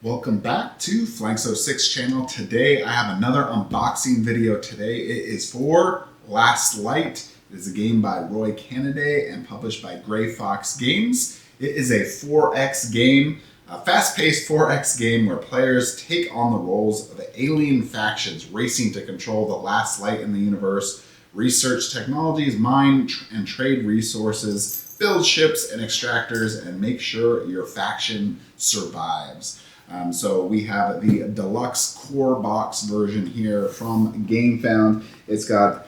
Welcome back to Flanks06 channel. Today I have another unboxing video today. It is for Last Light. It is a game by Roy Cannaday and published by Gray Fox Games. It is a 4X game, a fast-paced 4X game where players take on the roles of alien factions racing to control the last light in the universe, research technologies, mine and trade resources, build ships and extractors, and make sure your faction survives. So we have the deluxe core box version here from GameFound. It's got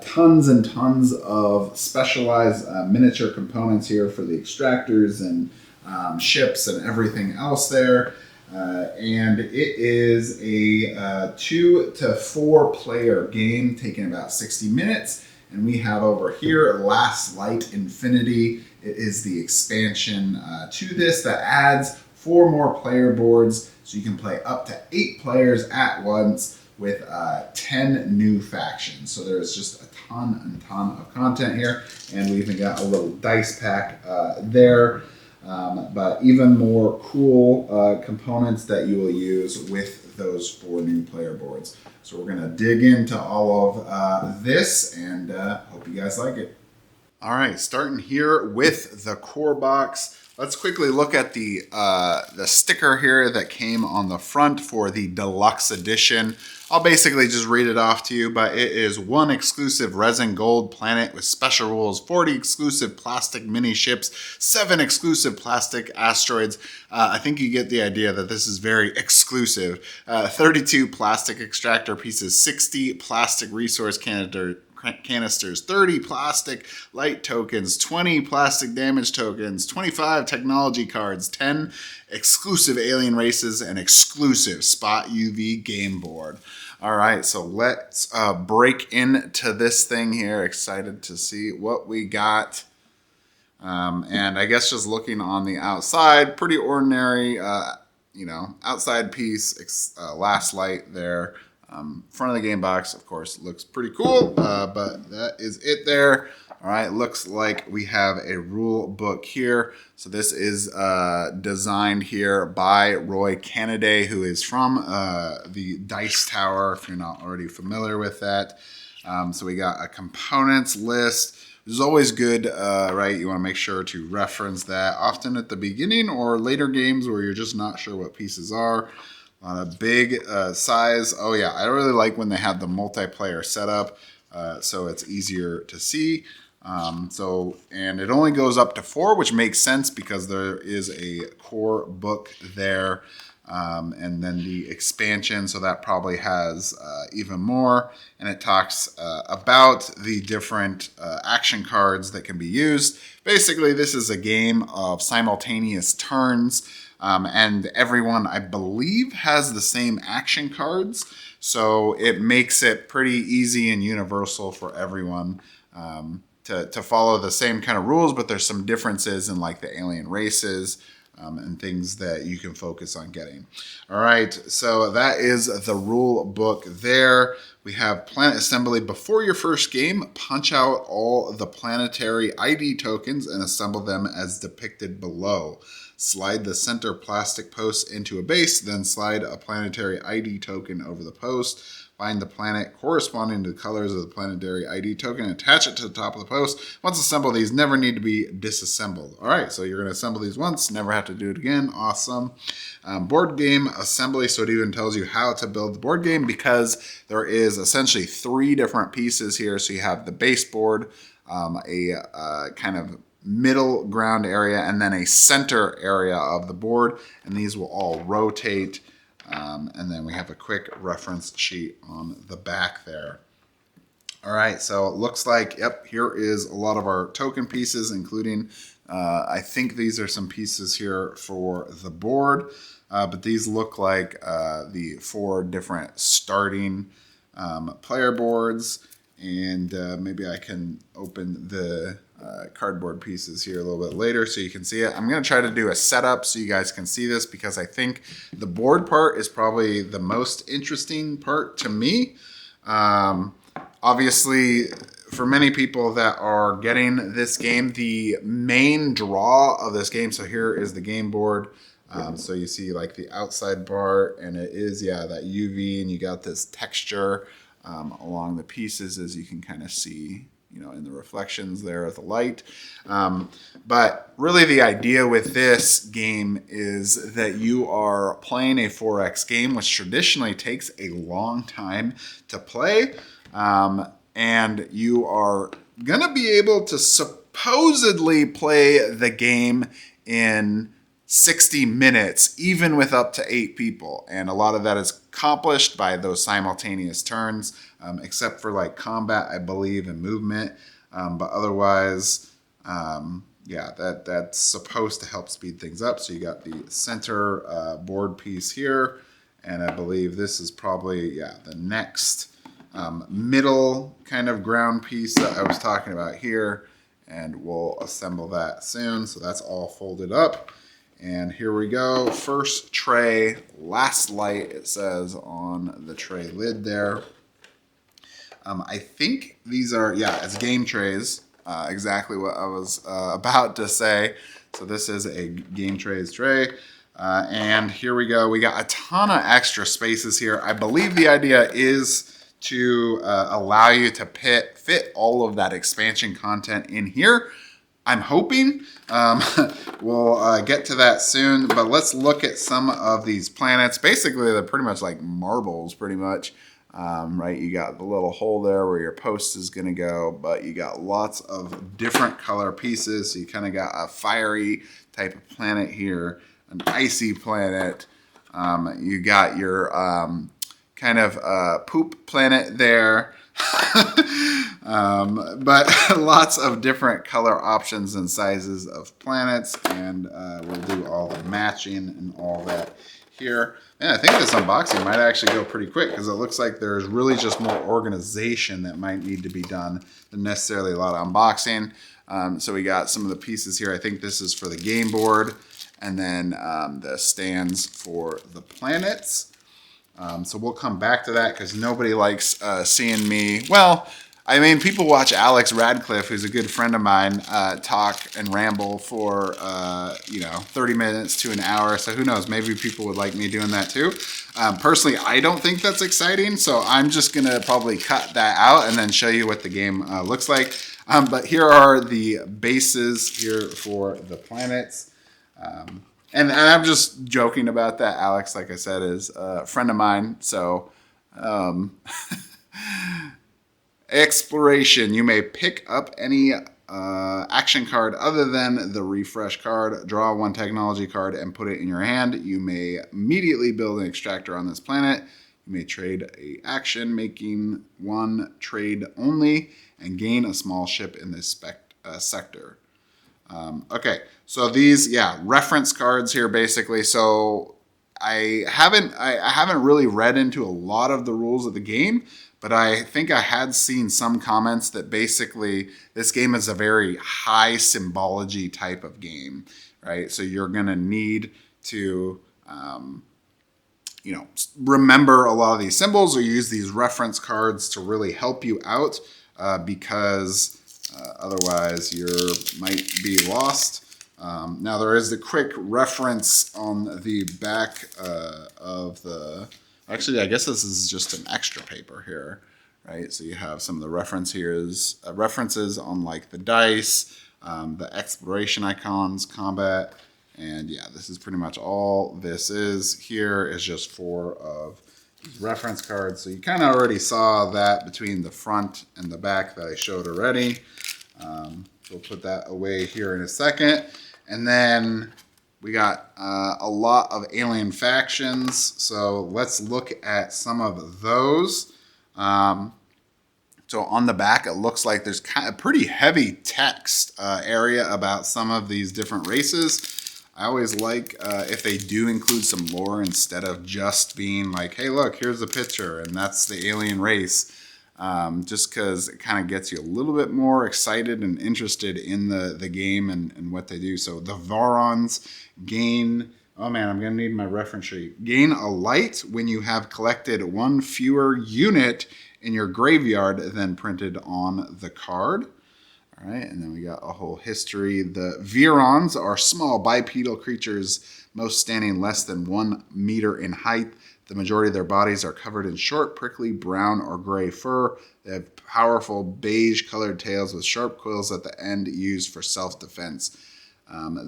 tons and tons of specialized miniature components here for the extractors and ships and everything else there. And it is a 2 to 4 player game taking about 60 minutes. And we have over here Last Light Infinity. It is the expansion to this that adds 4 more player boards, so you can play up to 8 players at once with 10 new factions. So there's just a ton and ton of content here, and we even got a little dice pack there, but even more cool components that you will use with those 4 new player boards. So we're gonna dig into all of this, and hope you guys like it. All right, starting here with the core box. Let's quickly look at the sticker here that came on the front for the deluxe edition. I'll basically just read it off to you, but it is 1 exclusive resin gold planet with special rules, 40 exclusive plastic mini ships, 7 exclusive plastic asteroids. I think you get the idea that this is very exclusive. 32 plastic extractor pieces, 60 plastic resource canisters, 30 plastic light tokens, 20 plastic damage tokens, 25 technology cards, 10 exclusive alien races, and exclusive Spot UV game board. All right, so let's break into this thing here. Excited to see what we got. And I guess just looking on the outside, pretty ordinary, outside piece, Last Light there. Front of the game box, of course, looks pretty cool, but that is it there. All right, looks like we have a rule book here. So this is designed here by Roy Cannaday, who is from the Dice Tower, if you're not already familiar with that. So we got a components list. This is always good, right? You want to make sure to reference that often at the beginning or later games where you're just not sure what pieces are. On a big size. Oh yeah, I really like when they have the multiplayer setup, so it's easier to see. And it only goes up to 4, which makes sense because there is a core book there, and then the expansion, so that probably has even more. And it talks about the different action cards that can be used. Basically, this is a game of simultaneous turns. And everyone, I believe, has the same action cards. So it makes it pretty easy and universal for everyone to follow the same kind of rules, but there's some differences in like the alien races and things that you can focus on getting. All right, so that is the rule book there. We have planet assembly. Before your first game, punch out all the planetary ID tokens and assemble them as depicted below. Slide the center plastic post into a base, then slide a planetary ID token over the post. Find the planet corresponding to the colors of the planetary ID token and attach it to the top of the post. Once assembled, these never need to be disassembled. All right, so you're going to assemble these once, never have to do it again. Awesome. Board game assembly, so it even tells you how to build the board game because there is essentially 3 different pieces here. So you have the base board, a kind of middle ground area, and then a center area of the board, and these will all rotate. And then we have a quick reference sheet on the back there. All right, so it looks like, yep, here is a lot of our token pieces, including, I think these are some pieces here for the board, but these look like the 4 different starting player boards. And maybe I can open the cardboard pieces here a little bit later so you can see it. I'm going to try to do a setup so you guys can see this because I think the board part is probably the most interesting part to me. Obviously, for many people that are getting this game, the main draw of this game, so here is the game board. So you see like the outside part, and it is, yeah, that UV, and you got this texture along the pieces, as you can kind of see, you know, in the reflections there of the light. But really the idea with this game is that you are playing a 4X game, which traditionally takes a long time to play. And you are going to be able to supposedly play the game in 60 minutes, even with up to 8 people. And a lot of that is accomplished by those simultaneous turns, except for like combat, I believe, and movement. But otherwise, yeah, that's supposed to help speed things up. So you got the center board piece here. And I believe this is probably, yeah, the next middle kind of ground piece that I was talking about here. And we'll assemble that soon. So that's all folded up. And here we go. First tray, last light, it says on the tray lid there. I think these are, yeah, it's game trays. Exactly what I was about to say. So this is a game trays tray. And here we go. We got a ton of extra spaces here. I believe the idea is to allow you to fit all of that expansion content in here. I'm hoping. We'll get to that soon, but let's look at some of these planets. Basically, they're pretty much like marbles, pretty much. Right, you got the little hole there where your post is going to go, but you got lots of different color pieces. So you kind of got a fiery type of planet here, an icy planet. You got your kind of poop planet there. But lots of different color options and sizes of planets, and we'll do all the matching and all that here. And I think this unboxing might actually go pretty quick because it looks like there's really just more organization that might need to be done than necessarily a lot of unboxing. So we got some of the pieces here. I think this is for the game board, and then the stands for the planets. So we'll come back to that because nobody likes seeing me. Well, I mean, people watch Alex Radcliffe, who's a good friend of mine, talk and ramble for, 30 minutes to an hour. So who knows? Maybe people would like me doing that too. Personally, I don't think that's exciting. So I'm just going to probably cut that out and then show you what the game looks like. But here are the bases here for the planets. And I'm just joking about that. Alex, like I said, is a friend of mine. So, exploration. You may pick up any action card other than the refresh card. Draw one technology card and put it in your hand. You may immediately build an extractor on this planet. You may trade a action, making one trade only, and gain a small ship in this sector. Okay, so these, yeah, reference cards here basically. So I haven't really read into a lot of the rules of the game, but I think I had seen some comments that basically this game is a very high symbology type of game, right? So you're gonna need to, remember a lot of these symbols or use these reference cards to really help you out because otherwise you might be lost. Now there is the quick reference on the back of the, actually I guess this is just an extra paper here, right? So you have some of the references on like the dice, the exploration icons, combat, and yeah, this is pretty much all this is. Here is just 4 of these reference cards. So you kind of already saw that between the front and the back that I showed already. We'll put that away here in a second. And then we got a lot of alien factions. So let's look at some of those. So on the back, it looks like there's kind of pretty heavy text area about some of these different races. I always like if they do include some lore instead of just being like, hey, look, here's a picture and that's the alien race. Just because it kind of gets you a little bit more excited and interested in the game and what they do. So the Varons gain, oh man, I'm going to need my reference sheet. Gain a light when you have collected 1 fewer unit in your graveyard than printed on the card. All right, and then we got a whole history. The Virons are small bipedal creatures, most standing less than 1 meter in height. The majority of their bodies are covered in short, prickly brown or gray fur. They have powerful beige-colored tails with sharp quills at the end used for self-defense.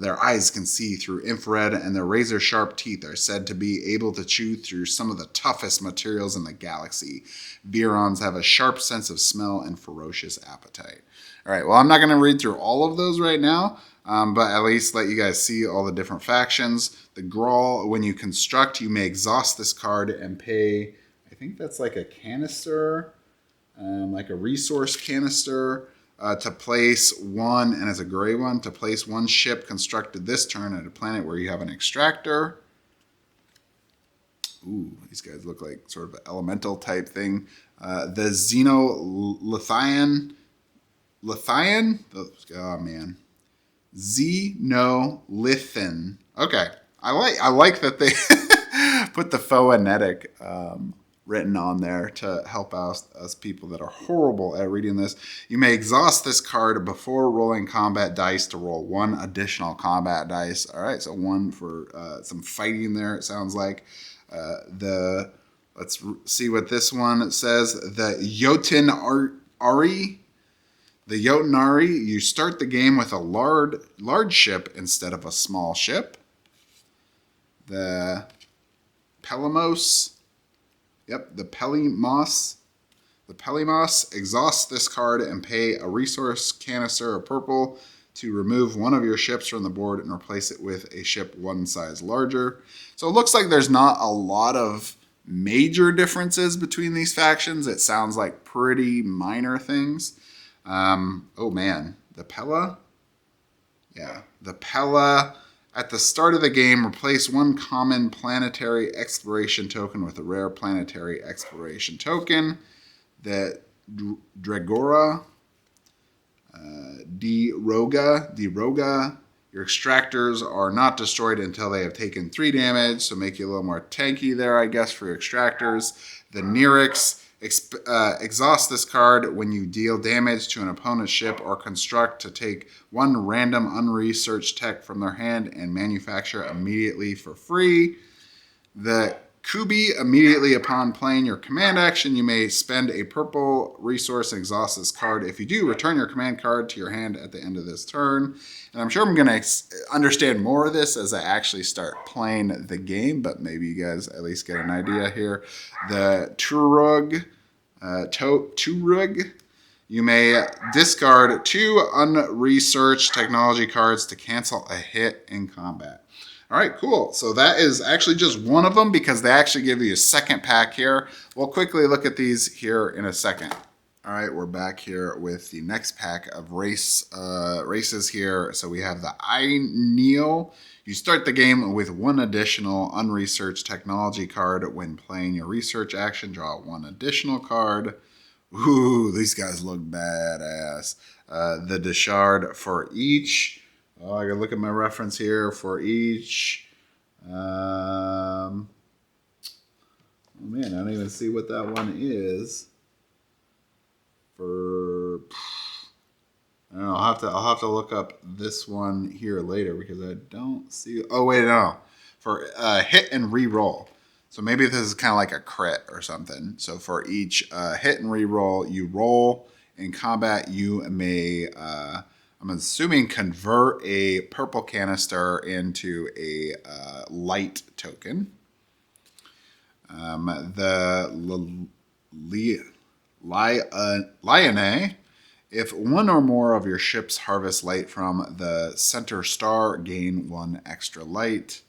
Their eyes can see through infrared, and their razor-sharp teeth are said to be able to chew through some of the toughest materials in the galaxy. Virons have a sharp sense of smell and ferocious appetite. All right, well, I'm not going to read through all of those right now, but at least let you guys see all the different factions. The Grawl, when you construct, you may exhaust this card and pay, I think that's like a canister, like a resource canister, to place one, and as a gray one, to place one ship constructed this turn at a planet where you have an extractor. Ooh, these guys look like sort of an elemental type thing. The Xenolithian, oh man, Xenolithian. Okay, I like that they put the phonetic written on there to help out us people that are horrible at reading this. You may exhaust this card before rolling combat dice to roll 1 additional combat dice. All right, so 1 for some fighting there, it sounds like. Let's see what this one says. The Jotun Ari. The Jotun Ari, you start the game with a large ship instead of a small ship. The Pelamos. Yep, the Pelemos. The Pelemos, exhaust this card and pay a resource canister of purple to remove one of your ships from the board and replace it with a ship 1 size larger. So it looks like there's not a lot of major differences between these factions. It sounds like pretty minor things. Oh man, the Pella? Yeah, the Pella. At the start of the game, replace 1 common planetary exploration token with a rare planetary exploration token. The Dragora, Deroga. Your extractors are not destroyed until they have taken 3 damage, so make you a little more tanky there, I guess, for your extractors. The Nyrix, exhaust this card when you deal damage to an opponent's ship or construct to take 1 random unresearched tech from their hand and manufacture immediately for free. The Kubi, immediately upon playing your command action, you may spend a purple resource and exhaust this card. If you do, return your command card to your hand at the end of this turn. And I'm sure I'm going to understand more of this as I actually start playing the game, but maybe you guys at least get an idea here. The Turug, you may discard 2 unresearched technology cards to cancel a hit in combat. All right, cool. So that is actually just one of them because they actually give you a second pack here. We'll quickly look at these here in a second. All right, we're back here with the next pack of races here. So we have the Aineo. You start the game with 1 additional unresearched technology card. When playing your research action, draw 1 additional card. Ooh, these guys look badass. The Deshard for each. Oh, I gotta look at my reference here for each. Oh man, I don't even see what that one is. For I don't know, I'll have to look up this one here later because I don't see. Oh wait, no, for hit and re-roll. So maybe this is kind of like a crit or something. So for each hit and re-roll you roll in combat, you may. I'm assuming convert a purple canister into a light token. The Lione, if 1 or more of your ships harvest light from the center star, gain 1 extra light.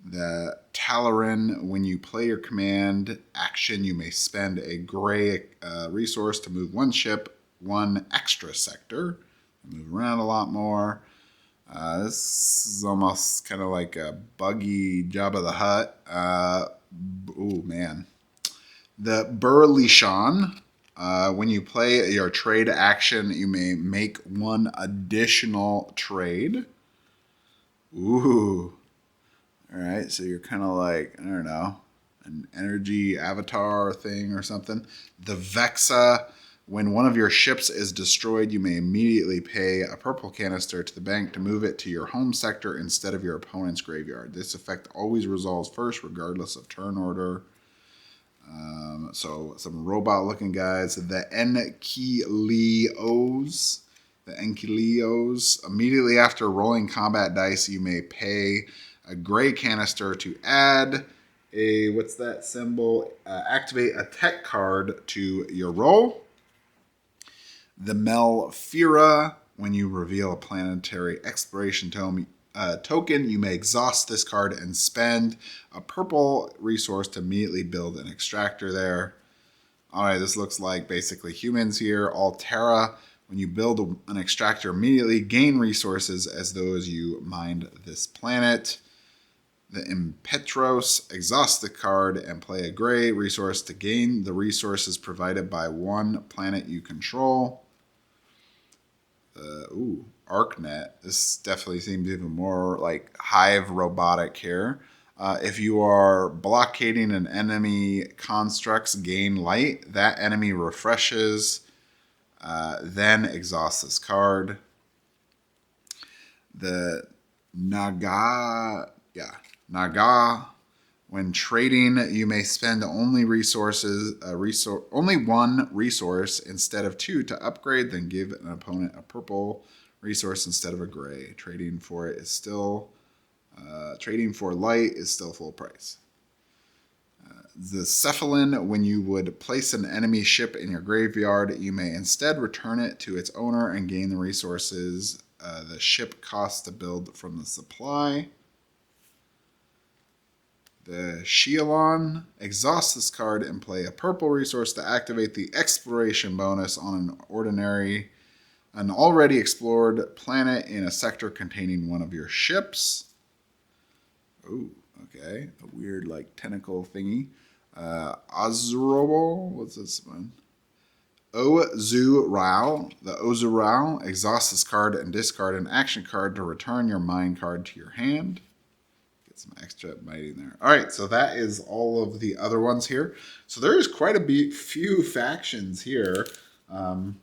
The Talaran, when you play your command action, you may spend a gray resource to move 1 ship 1 extra sector. Move around a lot more. This is almost kind of like a buggy Jabba the Hutt. Oh man. The Burlishan. When you play your trade action, you may make 1 additional trade. Ooh. All right, so you're kind of like, I don't know, an energy avatar thing or something. The Vexa. When one of your ships is destroyed, you may immediately pay a purple canister to the bank to move it to your home sector instead of your opponent's graveyard. This effect always resolves first, regardless of turn order. So some robot-looking guys. The Enkileos. The Enkileos. Immediately after rolling combat dice, you may pay a gray canister to add a, what's that symbol? Activate a tech card to your roll. The Melphira, when you reveal a planetary exploration token, you may exhaust this card and spend a purple resource to immediately build an extractor there. All right, this looks like basically humans here. Altera, when you build an extractor, immediately gain resources as those you mined this planet. The Impetros, exhaust the card and play a gray resource to gain the resources provided by one planet you control. ArcNet. This definitely seems even more like Hive robotic here. If you are blockading an enemy construct's gain light, that enemy refreshes, then exhaust this card. The Naga, when trading, you may spend only only one resource instead of two to upgrade, then give an opponent a purple resource instead of a gray. Trading for light is still full price. The Cephalin, when you would place an enemy ship in your graveyard, you may instead return it to its owner and gain the resources the ship costs to build from the supply. The Sheilon, exhaust this card and play a purple resource to activate the exploration bonus on an already explored planet in a sector containing one of your ships. Oh, okay. A weird, like, tentacle thingy. Ozurao, what's this one? Ozurao. The Ozurao, exhaust this card and discard an action card to return your mine card to your hand. Some extra mighting there. All right, so that is all of the other ones here. So there's quite a few factions here,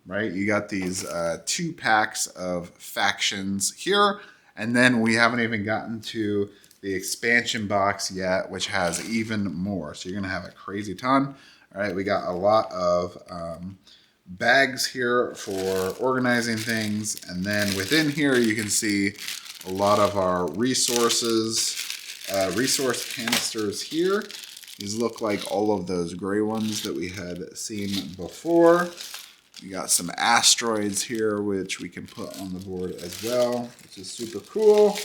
right? You got these 2 packs of factions here, and then we haven't even gotten to the expansion box yet, which has even more. So you're gonna have a crazy ton. All right, we got a lot of bags here for organizing things, and then within here you can see a lot of our resources. Resource canisters here. These look like all of those gray ones that we had seen before. We got some asteroids here, which we can put on the board as well, which is super cool.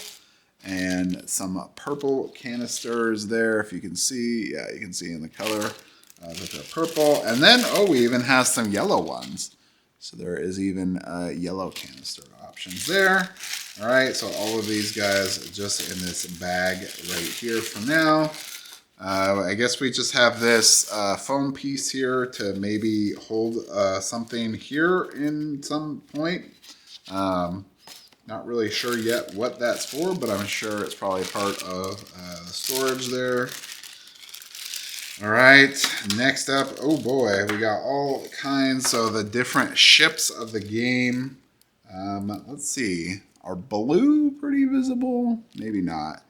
And some purple canisters there, if you can see. Yeah, you can see in the color that they're purple. And then, we even have some yellow ones. So there is even yellow canister options there. All right, so all of these guys just in this bag right here for now. I guess we just have this foam piece here to maybe hold something here in some point. Not really sure yet what that's for, but I'm sure it's probably part of the storage there. All right, next up, oh boy, we got all kinds. So the different ships of the game. Let's see. Are blue pretty visible? Maybe not.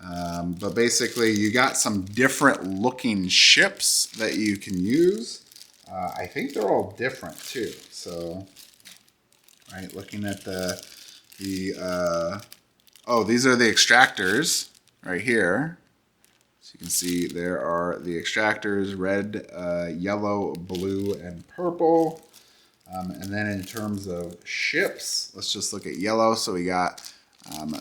But basically, you got some different looking ships that you can use. I think they're all different too. So, right, looking at these are the extractors right here. So you can see there are the extractors, red, yellow, blue, and purple. And then in terms of ships, let's just look at yellow. So we got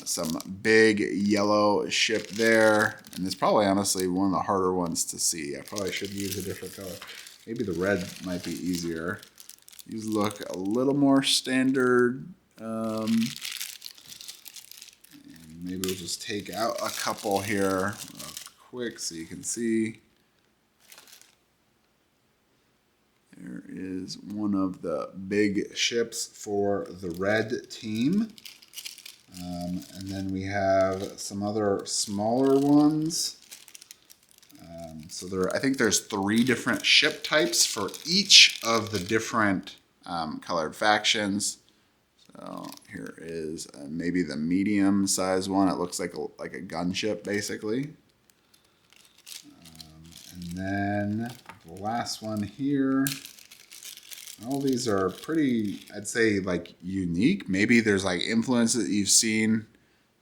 some big yellow ship there. And it's probably honestly one of the harder ones to see. I probably should use a different color. Maybe the red might be easier. These look a little more standard. And maybe we'll just take out a couple here real quick so you can see. There is one of the big ships for the red team. And then we have some other smaller ones. I think there's 3 different ship types for each of the different colored factions. So here is maybe the medium size one. It looks like a gunship basically. And then the last one here. All these are pretty, I'd say, like unique. Maybe there's like influences that you've seen.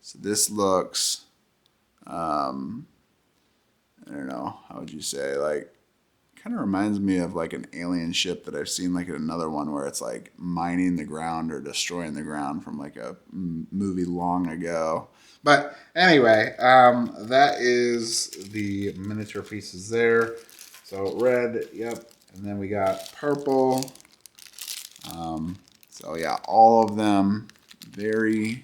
So this looks, I don't know, how would you say, like, kind of reminds me of like an alien ship that I've seen like in another one where it's like mining the ground or destroying the ground from like a movie long ago. But anyway, that is the miniature pieces there. So red, yep. And then we got purple. So yeah, all of them very,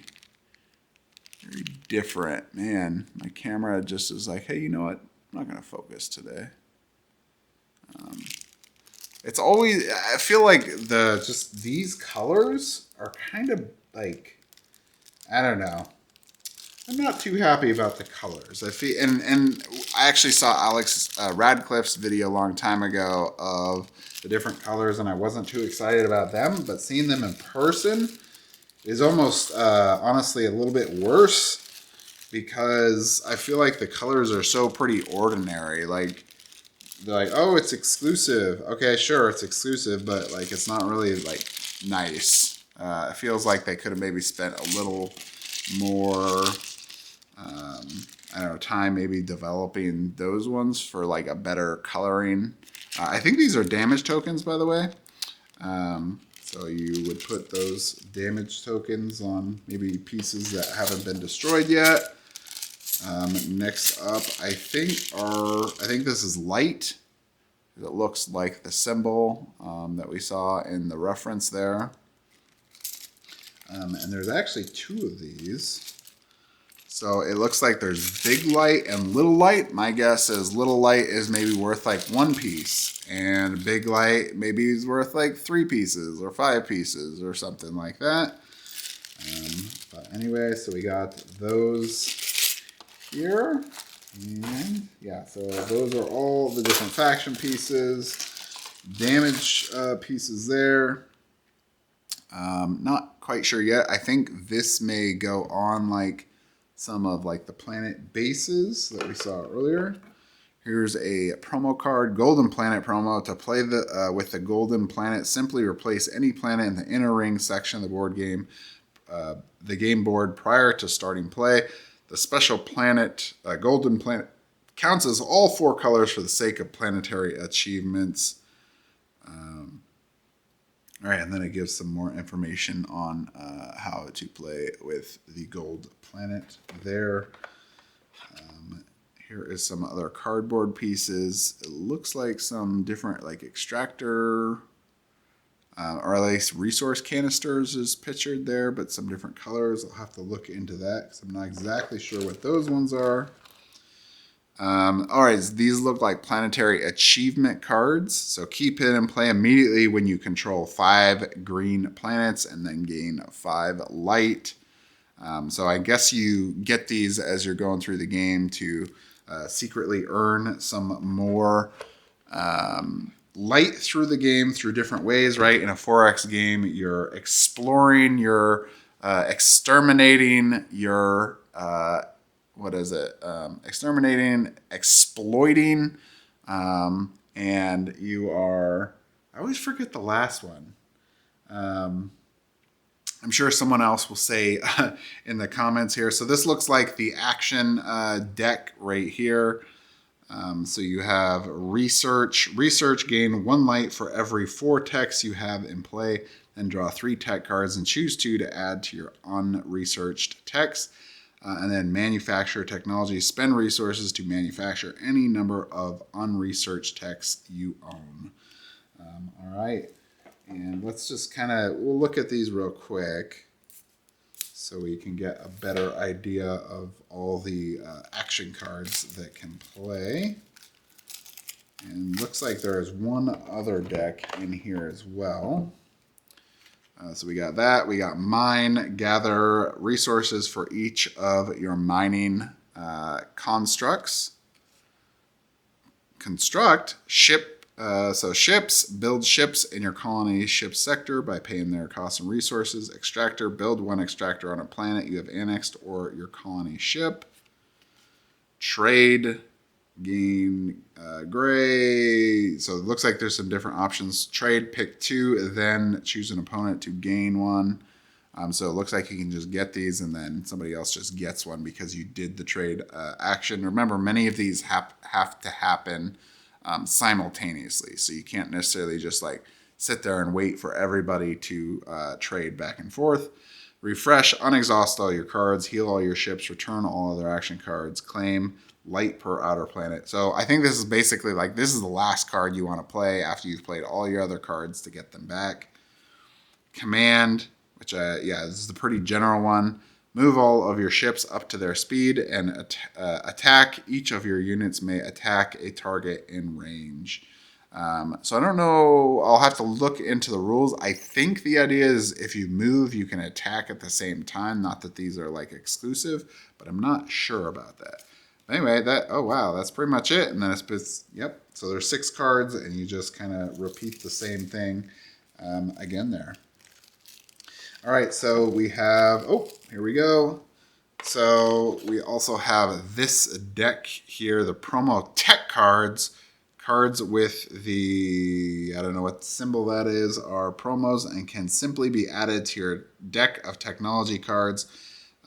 very different. Man, my camera just is like, hey, you know what? I'm not going to focus today. It's always, I feel like just these colors are kind of like, I don't know. I'm not too happy about the colors. I feel, and I actually saw Alex Radcliffe's video a long time ago of the different colors, and I wasn't too excited about them, but seeing them in person is almost, honestly, a little bit worse because I feel like the colors are so pretty ordinary. Like, they're like, oh, it's exclusive. Okay, sure, it's exclusive, but like it's not really like nice. It feels like they could have maybe spent a little more, I don't know, time maybe developing those ones for like a better coloring. I think these are damage tokens, by the way. So you would put those damage tokens on maybe pieces that haven't been destroyed yet. Next up, I think this is light. It looks like the symbol that we saw in the reference there. And there's actually 2 of these. So it looks like there's big light and little light. My guess is little light is maybe worth like 1 piece, and big light maybe is worth like 3 pieces or 5 pieces or something like that. But anyway, so we got those here. And yeah, so those are all the different faction pieces, damage pieces there. Not quite sure yet. I think this may go on like some of like the planet bases that we saw earlier. Here's a promo card, Golden Planet promo. To play with the Golden Planet, simply replace any planet in the inner ring section of the board game, the game board prior to starting play. The special planet, Golden Planet, counts as all 4 colors for the sake of planetary achievements. All right, and then it gives some more information on how to play with the Gold Planet there. Here is some other cardboard pieces. It looks like some different like extractor or at least resource canisters is pictured there, but some different colors. I'll have to look into that because I'm not exactly sure what those ones are. All right, so these look like planetary achievement cards. So keep it and play immediately when you control 5 green planets and then gain 5 light. So I guess you get these as you're going through the game to secretly earn some more light through the game through different ways, right? In a 4X game, you're exploring, you're exterminating, you're exterminating, exploiting, and you are, I always forget the last one. I'm sure someone else will say in the comments here. So this looks like the action deck right here. So you have research. Research, gain 1 light for every 4 techs you have in play, then draw 3 tech cards and choose 2 to add to your unresearched techs. And then manufacture technology. Spend resources to manufacture any number of unresearched techs you own. All right. And let's just we'll look at these real quick so we can get a better idea of all the action cards that can play. And looks like there is one other deck in here as well. So we got that. We got mine, gather resources for each of your mining constructs. construct ship. So ships, build ships in your colony ship sector by paying their costs and resources. Extractor, build one extractor on a planet you have annexed or your colony ship. Trade, gain gray. So it looks like there's some different options. Trade, pick 2, then choose an opponent to gain 1. So it looks like you can just get these and then somebody else just gets one because you did the trade action. Remember, many of these have to happen simultaneously. So you can't necessarily just like sit there and wait for everybody to trade back and forth. Refresh, unexhaust all your cards, heal all your ships, return all other action cards, claim light per outer planet. So I think this is basically like this is the last card you want to play after you've played all your other cards to get them back. Command, which this is the pretty general one. Move all of your ships up to their speed and attack. Each of your units may attack a target in range. So I don't know. I'll have to look into the rules. I think the idea is if you move, you can attack at the same time. Not that these are like exclusive, but I'm not sure about that. Anyway, oh wow, that's pretty much it. And then yep. So there's 6 cards, and you just kind of repeat the same thing again there. All right, so we have, here we go. So we also have this deck here, the promo tech cards. Cards with the, I don't know what symbol that is, are promos and can simply be added to your deck of technology cards.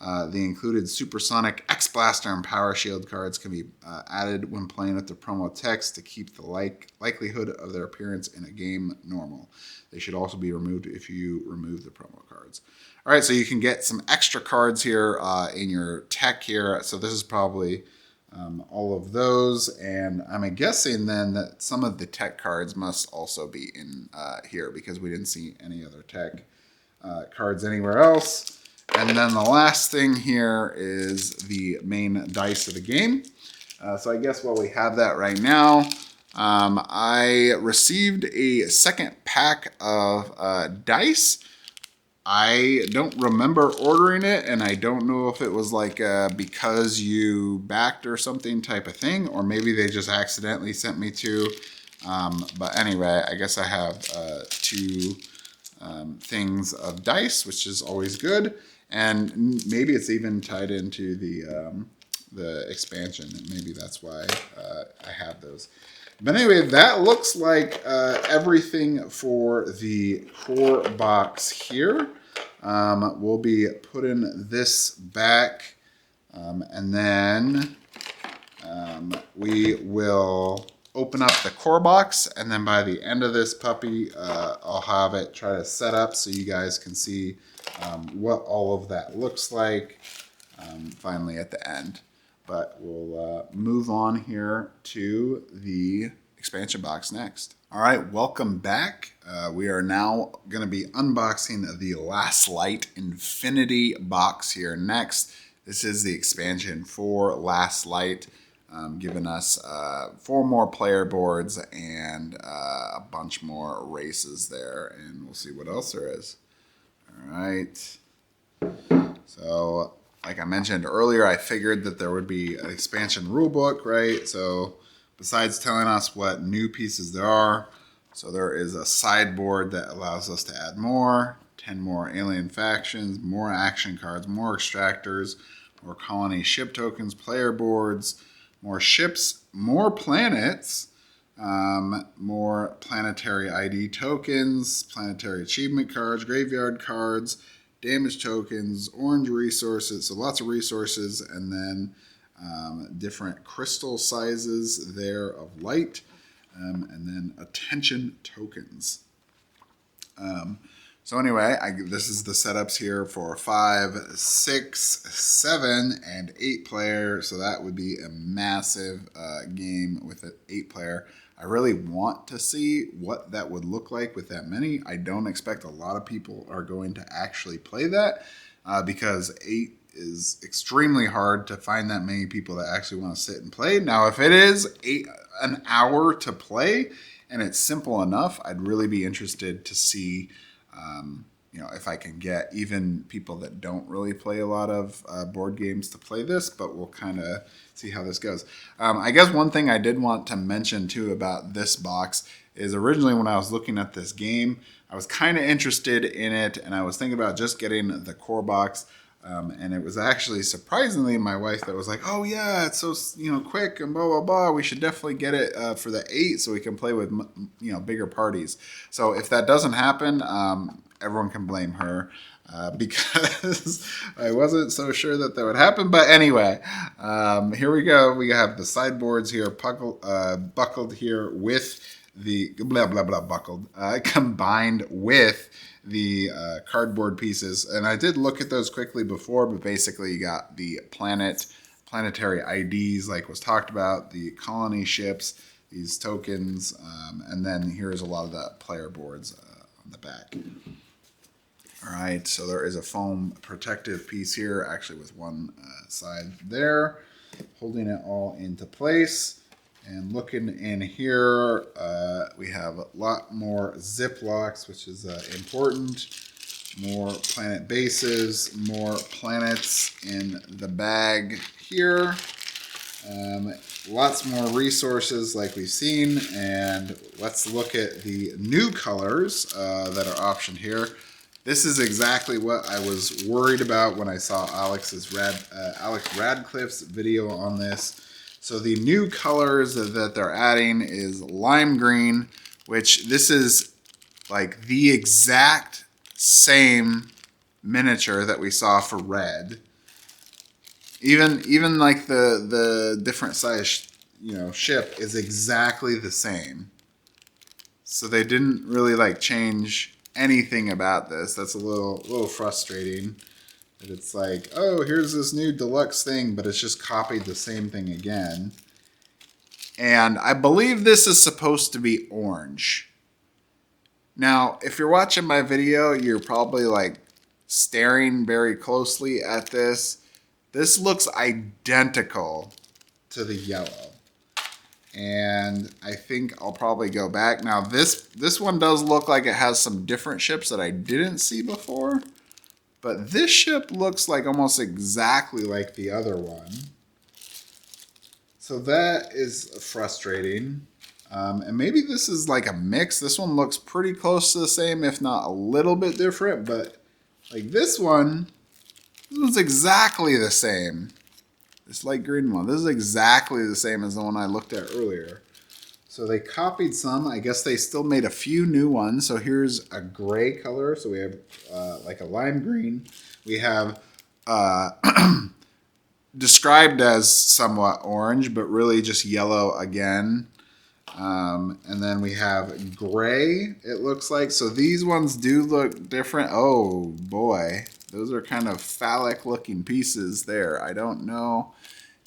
The included Supersonic, X-Blaster, and Power Shield cards can be added when playing with the promo text to keep the likelihood of their appearance in a game normal. They should also be removed if you remove the promo cards. All right, so you can get some extra cards here in your tech here. So this is probably all of those, and I'm guessing then that some of the tech cards must also be in here because we didn't see any other tech cards anywhere else. And then the last thing here is the main dice of the game. So I guess while we have that right now, I received a second pack of dice. I don't remember ordering it, and I don't know if it was like because you backed or something type of thing, or maybe they just accidentally sent me to. But anyway, I guess I have 2 things of dice, which is always good. And maybe it's even tied into the expansion, and maybe that's why I have those. But anyway, that looks like everything for the core box here. We'll be putting this back, and then we will open up the core box, and then by the end of this puppy, I'll have it try to set up so you guys can see what all of that looks like finally at the end. But we'll move on here to the expansion box next. All right, welcome back. We are now going to be unboxing the Last Light Infinity box here next. This is the expansion for Last Light, giving us 4 more player boards and a bunch more races there. And we'll see what else there is. All right. So, like I mentioned earlier, I figured that there would be an expansion rulebook, right? So, besides telling us what new pieces there are, so there is a sideboard that allows us to add more, 10 more alien factions, more action cards, more extractors, more colony ship tokens, player boards, more ships, more planets, more planetary ID tokens, planetary achievement cards, graveyard cards, damage tokens, orange resources, so lots of resources, and then different crystal sizes there of light, and then attention tokens. So anyway, this is the setups here for 5, 6, 7, and 8 player. So that would be a massive game with an 8 player. I really want to see what that would look like with that many. I don't expect a lot of people are going to actually play that because 8 is extremely hard to find that many people that actually want to sit and play. Now, if it is an hour to play and it's simple enough, I'd really be interested to see you know, if I can get even people that don't really play a lot of board games to play this, but we'll kind of see how this goes. I guess one thing I did want to mention too about this box is originally when I was looking at this game, I was kind of interested in it, and I was thinking about just getting the core box. And it was actually surprisingly my wife that was like, "Oh yeah, it's so, you know, quick and blah blah blah. We should definitely get it for the 8 so we can play with, you know, bigger parties." So if that doesn't happen, everyone can blame her because I wasn't so sure that would happen. But anyway, here we go. We have the sideboards here buckled here with the blah blah blah buckled combined with the cardboard pieces. And I did look at those quickly before, but basically you got the planetary IDs like was talked about, the colony ships, these tokens, and then here's a lot of the player boards on the back. All right, so there is a foam protective piece here, actually with one side there, holding it all into place. And looking in here, we have a lot more zip locks, which is important. More planet bases, more planets in the bag here. Lots more resources like we've seen. And let's look at the new colors that are optioned here. This is exactly what I was worried about when I saw Alex Radcliffe's video on this. So the new colors that they're adding is lime green, which this is like the exact same miniature that we saw for red. Even like the different size, you know, ship is exactly the same. So they didn't really like change anything about this. That's a little frustrating. That it's like, oh, here's this new deluxe thing, but it's just copied the same thing again. And I believe this is supposed to be orange. Now, if you're watching my video, you're probably like staring very closely at this. This looks identical to the yellow. And I think I'll probably go back. Now, this one does look like it has some different ships that I didn't see before. But this ship looks like almost exactly like the other one. So that is frustrating. And maybe this is like a mix. This one looks pretty close to the same, if not a little bit different. But like this one's exactly the same. This light green one. This is exactly the same as the one I looked at earlier. So they copied some. I guess they still made a few new ones. So here's a gray color. So we have like a lime green. We have described as somewhat orange, but really just yellow again. And then we have gray, it looks like. So these ones do look different. Oh, boy. Those are kind of phallic looking pieces there. I don't know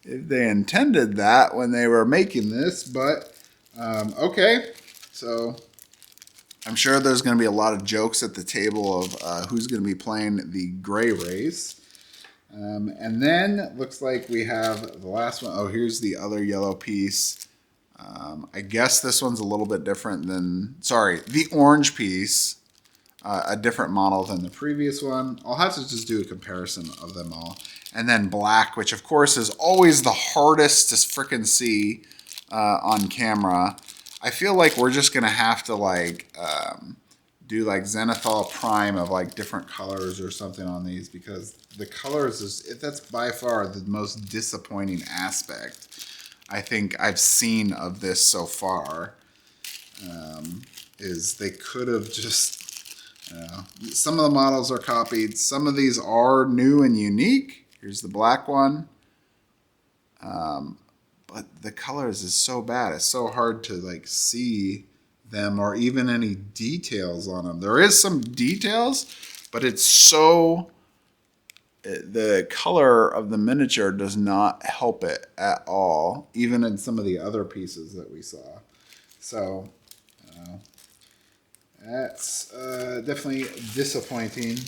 if they intended that when they were making this, but okay. So I'm sure there's going to be a lot of jokes at the table of who's going to be playing the gray race. And then looks like we have the last one. Oh, here's the other yellow piece. I guess this one's a little bit different than, sorry, the orange piece, a different model than the previous one. I'll have to just do a comparison of them all. And then black, which of course is always the hardest to frickin' see on camera. I feel like we're just gonna have to like do like Zenithal Prime of like different colors or something on these, because the colors that's by far the most disappointing aspect I think I've seen of this so far. Is they could have just, some of the models are copied. Some of these are new and unique. Here's the black one. But the colors is so bad. It's so hard to like see them or even any details on them. There is some details, but it's so, the color of the miniature does not help it at all, even in some of the other pieces that we saw. So that's definitely disappointing,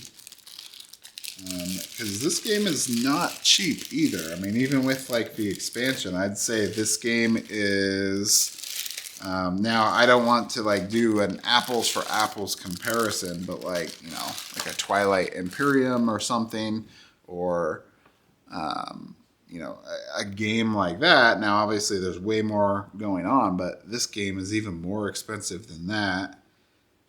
because this game is not cheap either. I mean, even with like the expansion, I'd say this game is Now, I don't want to like do an apples for apples comparison, but like, you know, like a Twilight Imperium or something, or, you know, a game like that. Now, obviously, there's way more going on, but this game is even more expensive than that.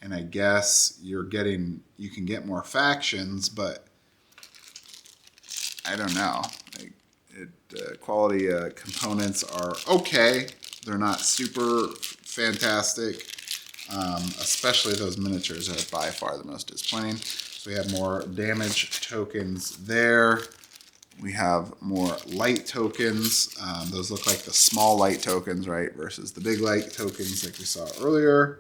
And I guess you can get more factions, but I don't know. Like, quality components are okay. They're not super fantastic, especially those miniatures are by far the most disappointing. So we have more damage tokens there. We have more light tokens. Those look like the small light tokens, right, versus the big light tokens like we saw earlier.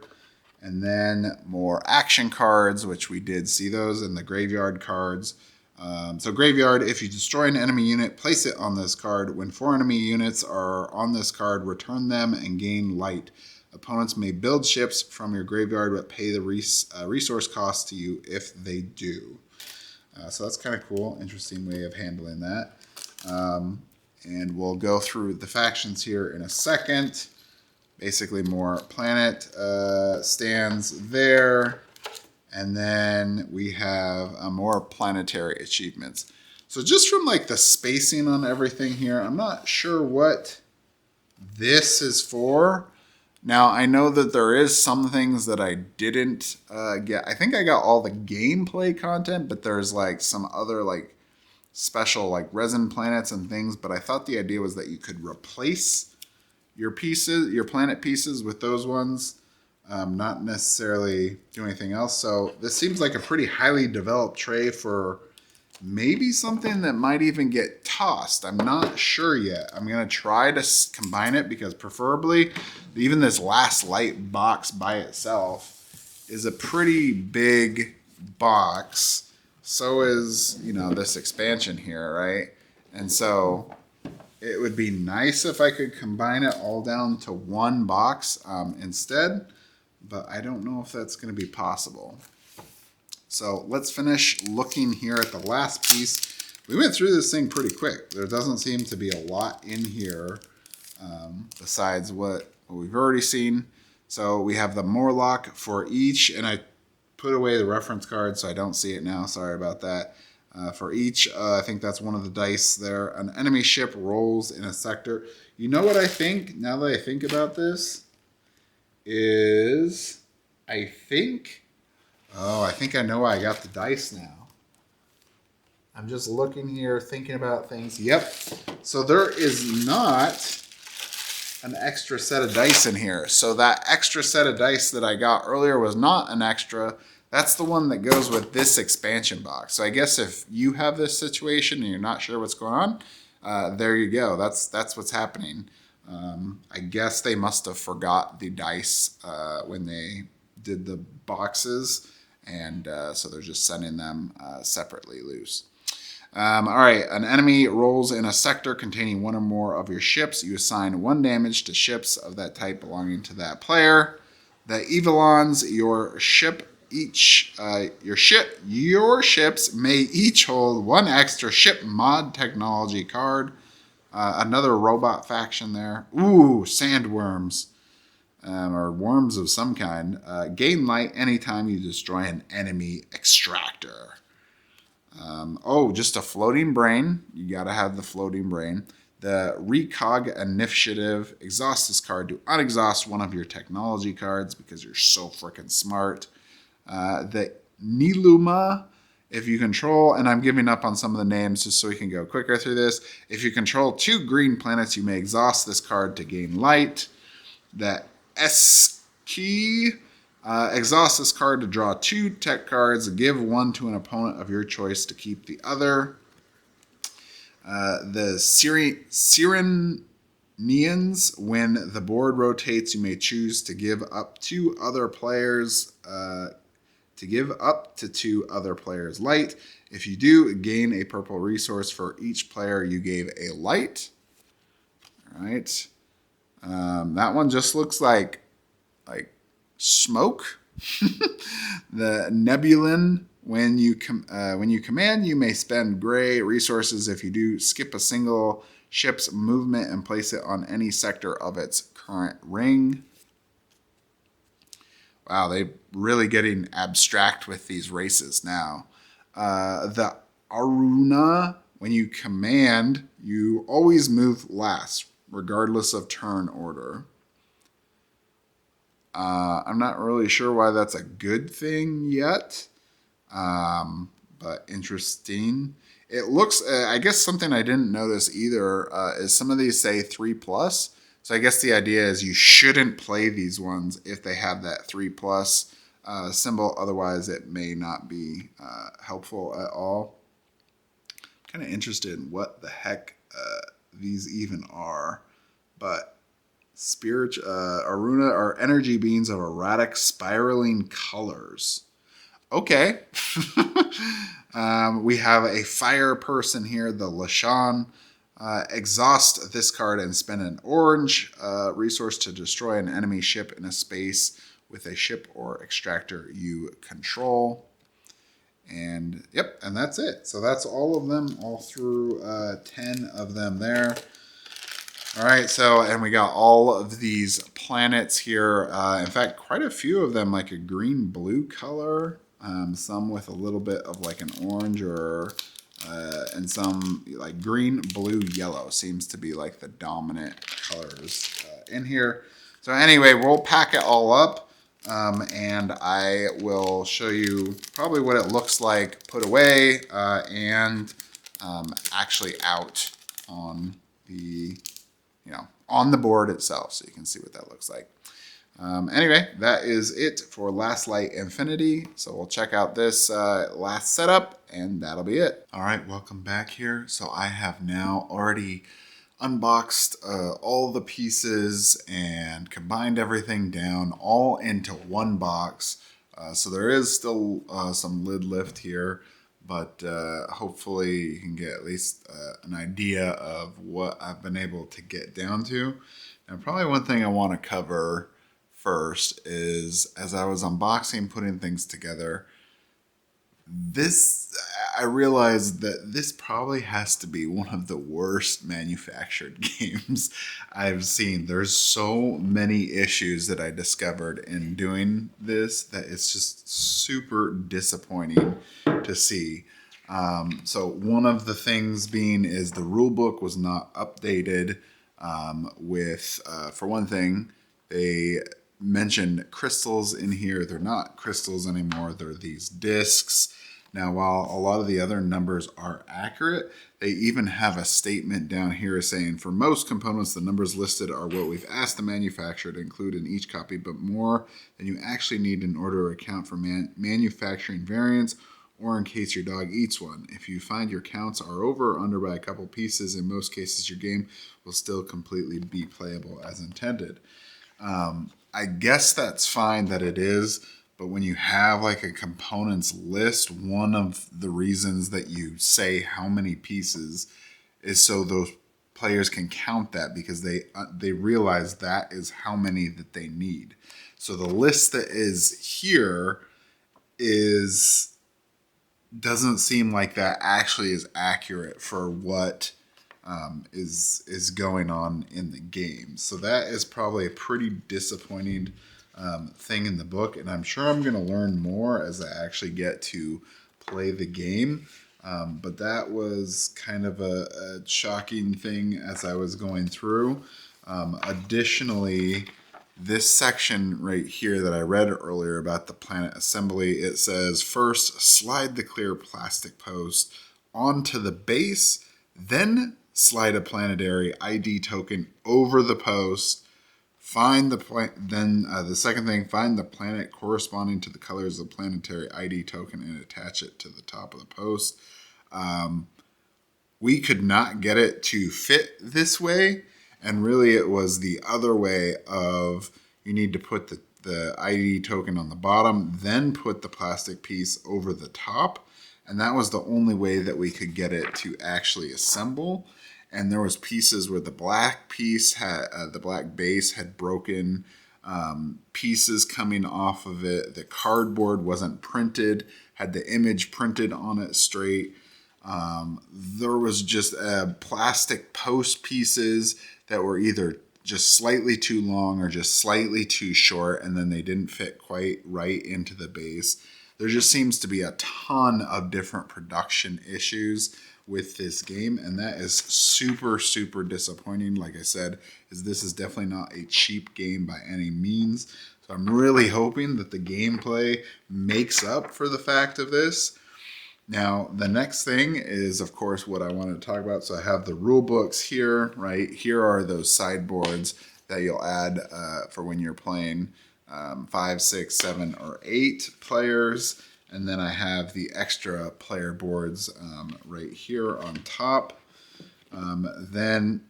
And then more action cards, which we did see those in the graveyard cards. So graveyard, if you destroy an enemy unit, place it on this card. When 4 enemy units are on this card, return them and gain light. Opponents may build ships from your graveyard, but pay the resource cost to you if they do. So that's kind of cool. Interesting way of handling that. And we'll go through the factions here in a second. Basically more planet stands there. And then we have more planetary achievements. So just from like the spacing on everything here, I'm not sure what this is for. Now, I know that there is some things that I didn't get. I think I got all the gameplay content, but there's like some other like special like resin planets and things. But I thought the idea was that you could replace your pieces, your planet pieces with those ones. Not necessarily do anything else. So this seems like a pretty highly developed tray for maybe something that might even get tossed. I'm not sure yet. I'm going to try to combine it because preferably even this last light box by itself is a pretty big box. So is, you know, this expansion here, right? And so it would be nice if I could combine it all down to one box instead. But I don't know if that's going to be possible. So let's finish looking here at the last piece. We went through this thing pretty quick. There doesn't seem to be a lot in here besides what we've already seen. So we have the Morlock for each, and I put away the reference card so I don't see it now. Sorry about that. For each, I think that's one of the dice there. An enemy ship rolls in a sector. You know what I think, now that I think about this? I think I know why I got the dice now. I'm just looking here, thinking about things. Yep. So there is not an extra set of dice in here. So that extra set of dice that I got earlier was not an extra. That's the one that goes with this expansion box. So I guess if you have this situation and you're not sure what's going on, there you go. That's what's happening. I guess they must have forgot the dice when they did the boxes, and so they're just sending them separately loose. All right, an enemy rolls in a sector containing one or more of your ships. You assign 1 damage to ships of that type belonging to that player. The Evilons, your ships may each hold 1 extra ship mod technology card. Another robot faction there. Ooh, sandworms. Or worms of some kind. Gain light anytime you destroy an enemy extractor. Just a floating brain. You gotta have the floating brain. The Recog Initiative. Exhaust this card to unexhaust one of your technology cards because you're so freaking smart. The Niluma. If you control, and I'm giving up on some of the names just so we can go quicker through this. If you control 2 green planets, you may exhaust this card to gain light. The S-Key. Exhaust this card to draw 2 tech cards. Give 1 to an opponent of your choice to keep the other. The Sirenians. When the board rotates, you may choose to give up to 2 other players light. If you do, gain a purple resource for each player you gave a light. All right. That one just looks like smoke. The Nebulin. When you command, you may spend gray resources. If you do, skip a single ship's movement and place it on any sector of its current ring. Wow, they really getting abstract with these races now. The Aruna, when you command, you always move last, regardless of turn order. I'm not really sure why that's a good thing yet, but interesting. It looks, I guess something I didn't notice either is some of these say 3+. So I guess the idea is you shouldn't play these ones if they have that 3+ symbol. Otherwise, it may not be helpful at all. Kind of interested in what the heck these even are, but spirit Aruna are energy beings of erratic spiraling colors. Okay. We have a fire person here, the Lashan. Exhaust this card and spend an orange resource to destroy an enemy ship in a space with a ship or extractor you control. And yep, and that's it. So that's all of them, all through 10 of them there. All right, so, and we got all of these planets here. In fact, quite a few of them, like a green-blue color. Some with a little bit of like an orange or, and some like green, blue, yellow seems to be like the dominant colors in here. So anyway, we'll pack it all up and I will show you probably what it looks like put away and actually out on the, on the board itself, so you can see what that looks like. Anyway, that is it for Last Light Infinity. So we'll check out this last setup and that'll be it. All right, welcome back here. So I have now already unboxed all the pieces and combined everything down all into one box. So there is still some lid lift here, but hopefully you can get at least an idea of what I've been able to get down to. And probably one thing I want to cover first is, as I was unboxing, putting things together, I realized that this probably has to be one of the worst manufactured games I've seen. There's so many issues that I discovered in doing this that it's just super disappointing to see. So one of the things being is the rule book was not updated with, for one thing, they mentioned crystals in here. They're not crystals anymore. They're these discs. Now, while a lot of the other numbers are accurate, they even have a statement down here saying, for most components, the numbers listed are what we've asked the manufacturer to include in each copy, but more than you actually need in order to account for manufacturing variants or in case your dog eats one. If you find your counts are over or under by a couple pieces, in most cases, your game will still completely be playable as intended. I guess that's fine that it is, but when you have like a components list, one of the reasons that you say how many pieces is so those players can count that, because they realize that is how many that they need. So the list that is here doesn't seem like that actually is accurate for what is going on in the game. So that is probably a pretty disappointing thing in the book, and I'm sure I'm going to learn more as I actually get to play the game. But that was kind of a shocking thing as I was going through. Additionally, this section right here that I read earlier about the planet assembly, it says, first slide the clear plastic post onto the base, then slide a planetary ID token over the post. Find the the second thing, find the planet corresponding to the colors of the planetary ID token and attach it to the top of the post. We could not get it to fit this way, and really it was the other way of you need to put the ID token on the bottom, then put the plastic piece over the top, and that was the only way that we could get it to actually assemble. And there was pieces where the black piece had the black base had broken, pieces coming off of it. The cardboard wasn't printed, had the image printed on it straight. There was just plastic post pieces that were either just slightly too long or just slightly too short, and then they didn't fit quite right into the base. There just seems to be a ton of different production issues with this game, and that is super, super disappointing. Like I said, this is definitely not a cheap game by any means. So I'm really hoping that the gameplay makes up for the fact of this. Now, the next thing is, of course, what I wanted to talk about. So I have the rule books here, right? Here are those sideboards that you'll add for when you're playing 5, 6, 7, or 8 players. And then I have the extra player boards right here on top. Then,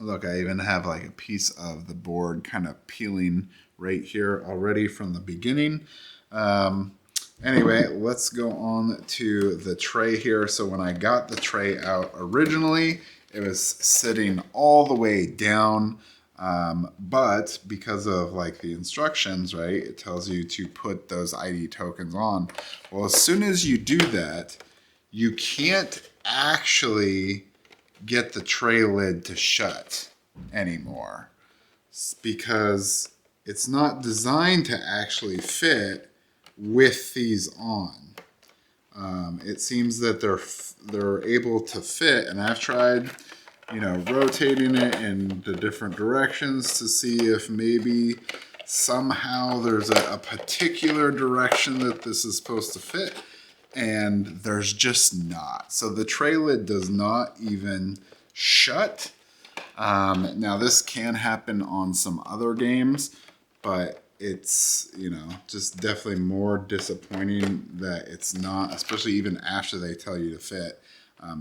look, I even have like a piece of the board kind of peeling right here already from the beginning. Anyway, let's go on to the tray here. So when I got the tray out originally, it was sitting all the way down. But because of like the instructions, right, it tells you to put those ID tokens on. Well, as soon as you do that, you can't actually get the tray lid to shut anymore because it's not designed to actually fit with these on. It seems that they're able to fit, and I've tried, rotating it in the different directions to see if maybe somehow there's a particular direction that this is supposed to fit, and there's just not. So the tray lid does not even shut. Now this can happen on some other games, but it's, just definitely more disappointing that it's not, especially even after they tell you to fit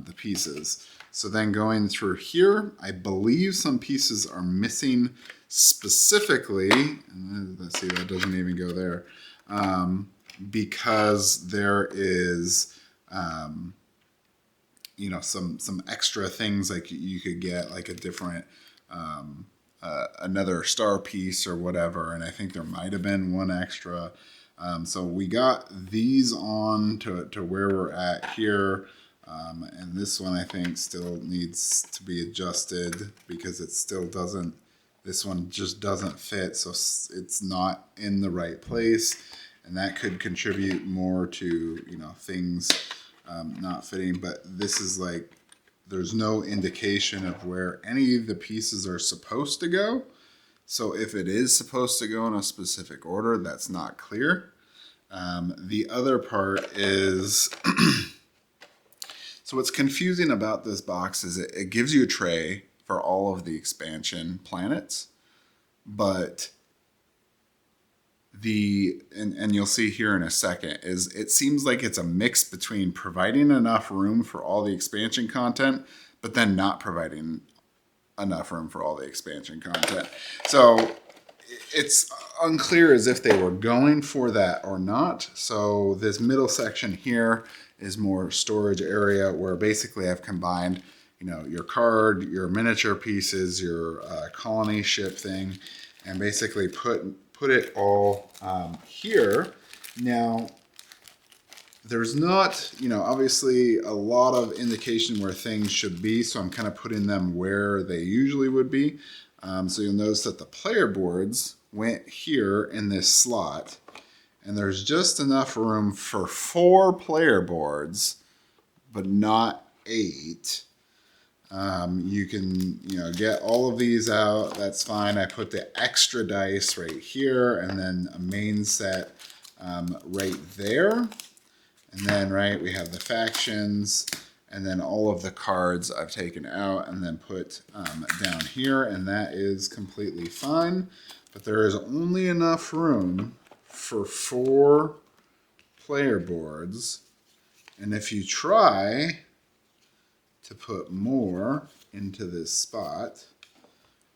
the pieces. So then going through here, I believe some pieces are missing specifically, and let's see, that doesn't even go there, because there is, some extra things like you could get like a different, another star piece or whatever, and I think there might have been one extra. So we got these on to where we're at here, and this one I think still needs to be adjusted because it still doesn't, this one just doesn't fit, so it's not in the right place, and that could contribute more to things not fitting. But this is like, there's no indication of where any of the pieces are supposed to go. So if it is supposed to go in a specific order, that's not clear. The other part is, so what's confusing about this box is it gives you a tray for all of the expansion planets, but and you'll see here in a second, is it seems like it's a mix between providing enough room for all the expansion content, but then not providing enough room for all the expansion content. So it's unclear as if they were going for that or not. So this middle section here is more storage area where basically I've combined, your card, your miniature pieces, your colony ship thing, and basically put it all here. Now, there's not, obviously a lot of indication where things should be, so I'm kind of putting them where they usually would be. So you'll notice that the player boards went here in this slot, and there's just enough room for 4 player boards, but not 8. You can, get all of these out. That's fine. I put the extra dice right here, and then a main set right there. And then, we have the factions, and then all of the cards I've taken out and then put down here, and that is completely fine. But there is only enough room for 4 player boards. And if you try to put more into this spot,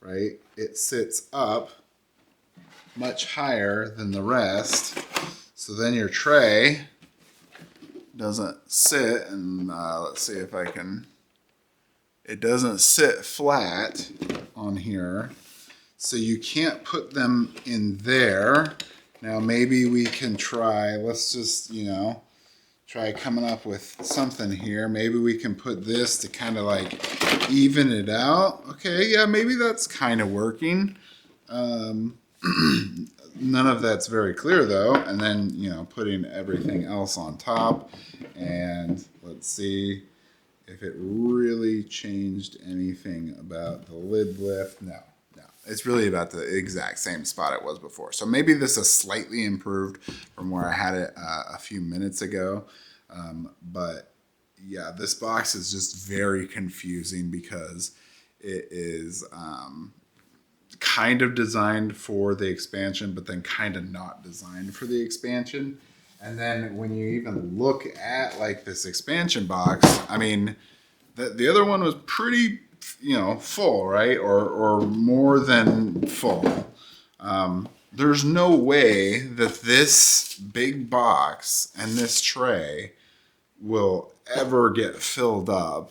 it sits up much higher than the rest. So then your tray doesn't sit, and let's see if I can, it doesn't sit flat on here. So you can't put them in there. Now maybe we can try, let's just, try try coming up with something here. Maybe we can put this to kind of like even it out. Okay, yeah, maybe that's kind of working. None of that's very clear though. And then, putting everything else on top. And let's see if it really changed anything about the lid lift. No. It's really about the exact same spot it was before. So maybe this is slightly improved from where I had it a few minutes ago. But yeah, this box is just very confusing because it is kind of designed for the expansion, but then kind of not designed for the expansion. And then when you even look at like this expansion box, I mean, the other one was pretty, full, right? Or more than full. There's no way that this big box and this tray will ever get filled up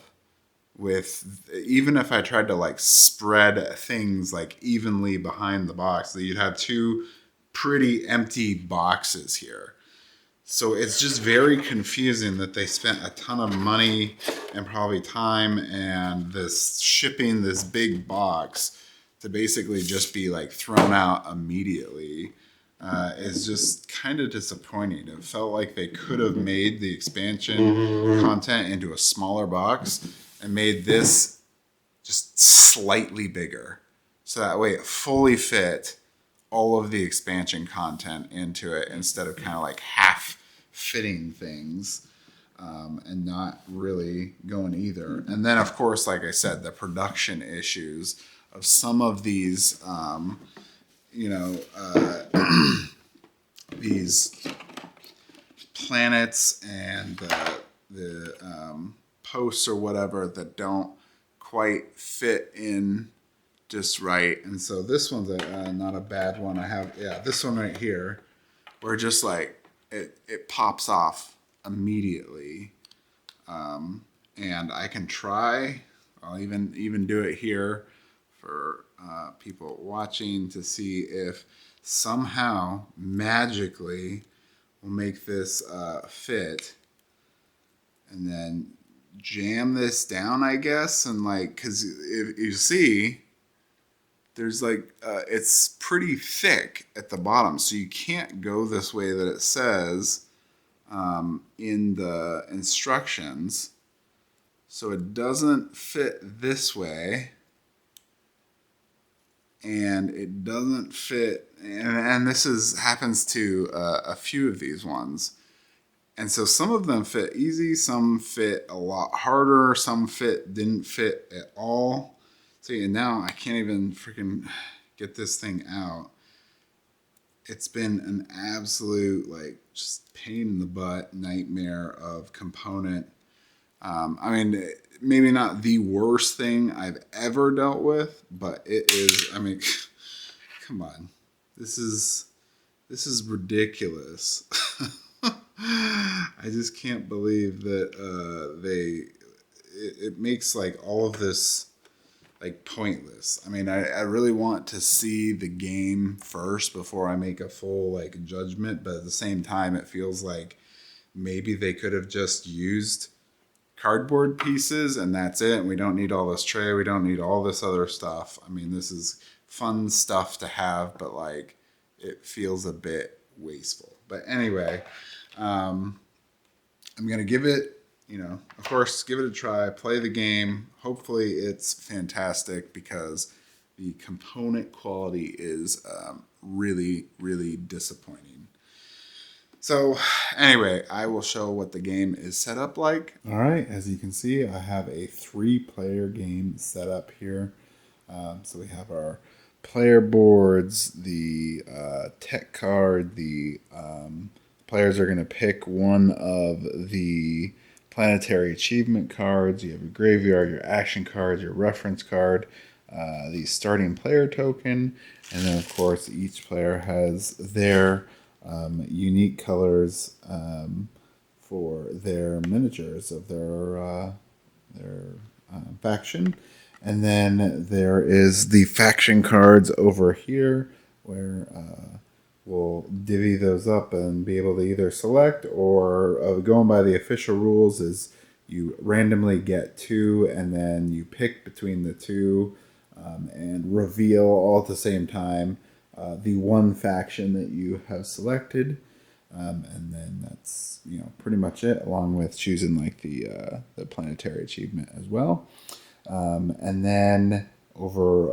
with, even if I tried to like spread things like evenly behind the box, that you'd have two pretty empty boxes here. So it's just very confusing that they spent a ton of money and probably time and this shipping this big box to basically just be like thrown out immediately. Is just kind of disappointing. It felt like they could have made the expansion content into a smaller box and made this just slightly bigger. So that way it fully fit all of the expansion content into it instead of kind of like half fitting things and not really going either. And then, of course, like I said, the production issues of some of these, these planets and the posts or whatever that don't quite fit in just right. And so this one's not a bad one. I have, this one right here, where just like it pops off immediately. And I can try, I'll even do it here for people watching to see if somehow magically we'll make this fit, and then jam this down, I guess. And like, because if you see, there's like, it's pretty thick at the bottom, so you can't go this way that it says in the instructions. So it doesn't fit this way, and it doesn't fit, and this happens to a few of these ones. And so some of them fit easy, some fit a lot harder, some didn't fit at all. See, now I can't even freaking get this thing out. It's been an absolute, like, just pain in the butt nightmare of component. I mean, maybe not the worst thing I've ever dealt with, but it is, I mean, come on. This is ridiculous. I just can't believe that it makes like all of this like pointless. I mean, I really want to see the game first before I make a full like judgment, but at the same time it feels like maybe they could have just used cardboard pieces and that's it. We don't need all this tray, we don't need all this other stuff. I mean, this is fun stuff to have, but like it feels a bit wasteful. But anyway, I'm gonna give it, of course, give it a try, play the game. Hopefully it's fantastic because the component quality is really, really disappointing. So anyway, I will show what the game is set up like. All right, as you can see, I have a 3-player game set up here. So we have our player boards, the tech card, the players are going to pick one of the planetary achievement cards. You have your graveyard, your action cards, your reference card, the starting player token, and then of course each player has their unique colors for their miniatures of their faction. And then there is the faction cards over here where we'll divvy those up and be able to either select, or going by the official rules is you randomly get two and then you pick between the two, and reveal all at the same time the one faction that you have selected. And then that's pretty much it, along with choosing like the planetary achievement as well. And then over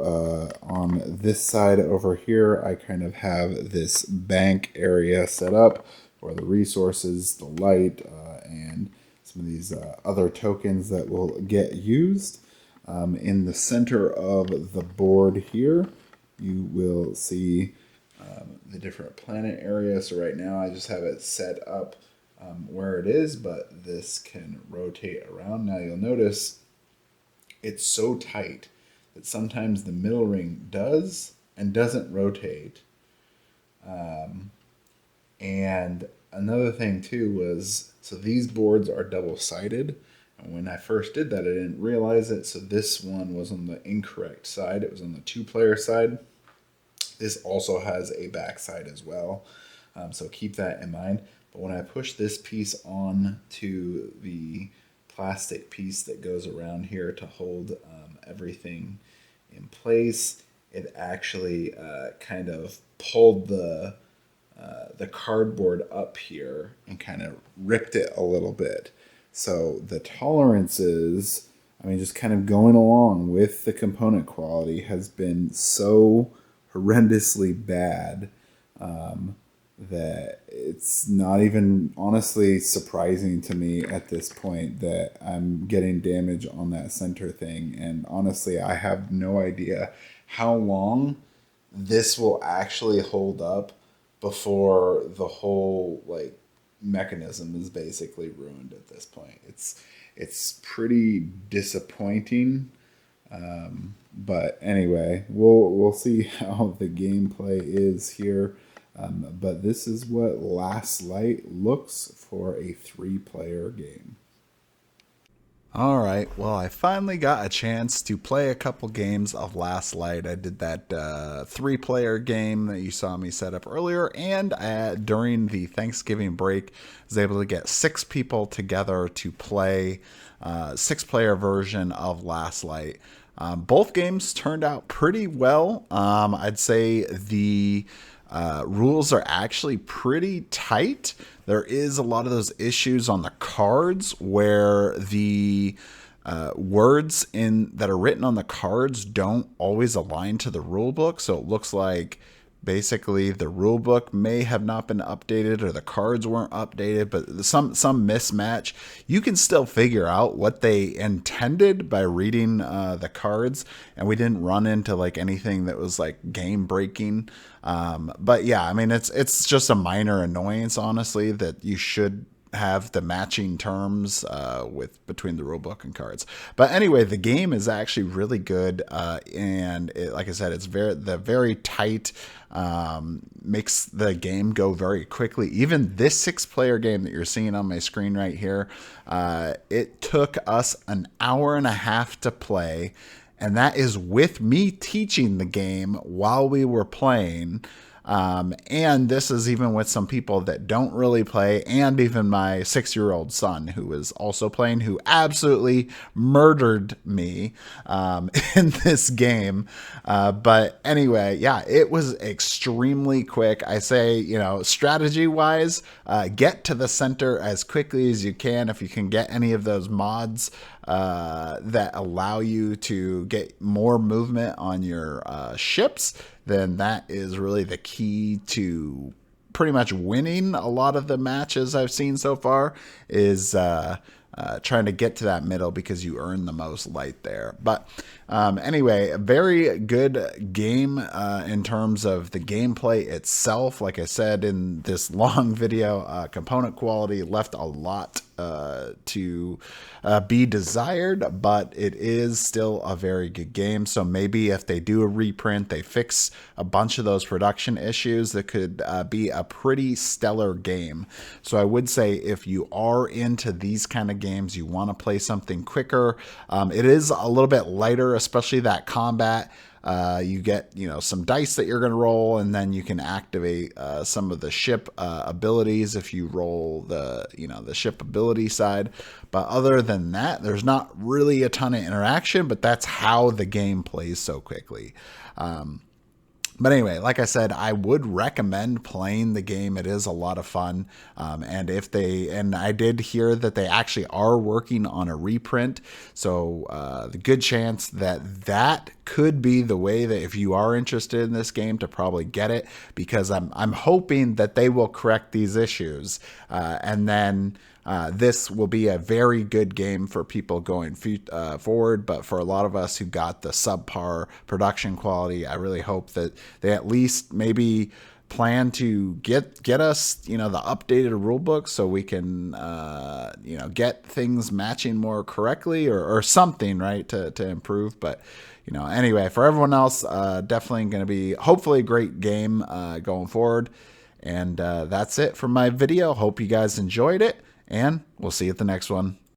on this side over here, I kind of have this bank area set up for the resources, the light, and some of these other tokens that will get used. In the center of the board here, you will see the different planet areas. So right now I just have it set up where it is, but this can rotate around. Now you'll notice it's so tight that sometimes the middle ring does and doesn't rotate. And another thing too was, so these boards are double-sided. And when I first did that, I didn't realize it. So this one was on the incorrect side. It was on the 2-player side. This also has a back side as well. So keep that in mind. But when I push this piece on to the plastic piece that goes around here to hold everything in place, it actually kind of pulled the cardboard up here and kind of ripped it a little bit. So the tolerances, I mean, just kind of going along with the component quality, has been so horrendously bad that it's not even honestly surprising to me at this point that I'm getting damage on that center thing. And honestly, I have no idea how long this will actually hold up before the whole like mechanism is basically ruined at this point. It's pretty disappointing. But anyway, we'll see how the gameplay is here. But this is what Last Light looks for a 3-player game. All right, well, I finally got a chance to play a couple games of Last Light. I did that 3-player game that you saw me set up earlier, and during the Thanksgiving break, I was able to get 6 people together to play 6-player version of Last Light. Both games turned out pretty well. I'd say the rules are actually pretty tight. There is a lot of those issues on the cards where the words that are written on the cards don't always align to the rule book. So it looks like basically the rule book may have not been updated, or the cards weren't updated, but some mismatch. You can still figure out what they intended by reading the cards, and we didn't run into like anything that was like game breaking. But yeah, I mean, it's just a minor annoyance, honestly, that you should have the matching terms between the rulebook and cards. But anyway, the game is actually really good, and like I said, it's very tight. Makes the game go very quickly. Even this 6-player game that you're seeing on my screen right here, it took us an hour and a half to play, and that is with me teaching the game while we were playing. And this is even with some people that don't really play, and even my 6-year-old son, who is also playing, who absolutely murdered me in this game. But anyway, yeah, it was extremely quick. I say, strategy wise, get to the center as quickly as you can. If you can get any of those mods that allow you to get more movement on your ships, then that is really the key to pretty much winning a lot of the matches I've seen so far, is trying to get to that middle, because you earn the most light there. But anyway, a very good game in terms of the gameplay itself. Like I said in this long video, component quality left a lot to be desired, but it is still a very good game. So maybe if they do a reprint, they fix a bunch of those production issues, that could be a pretty stellar game. So I would say if you are into these kind of games, you want to play something quicker. It is a little bit lighter, especially that combat. You get, some dice that you're going to roll, and then you can activate some of the ship abilities if you roll the ship ability side. But other than that, there's not really a ton of interaction, but that's how the game plays so quickly. But anyway, like I said, I would recommend playing the game. It is a lot of fun. And I did hear that they actually are working on a reprint. So the good chance that could be the way that if you are interested in this game to probably get it, because I'm hoping that they will correct these issues. And then this will be a very good game for people going forward, but for a lot of us who got the subpar production quality, I really hope that they at least maybe plan to get us, the updated rule book so we can, get things matching more correctly or something, right, to improve. But, anyway, for everyone else, definitely going to be hopefully a great game going forward. And that's it for my video. Hope you guys enjoyed it. And we'll see you at the next one.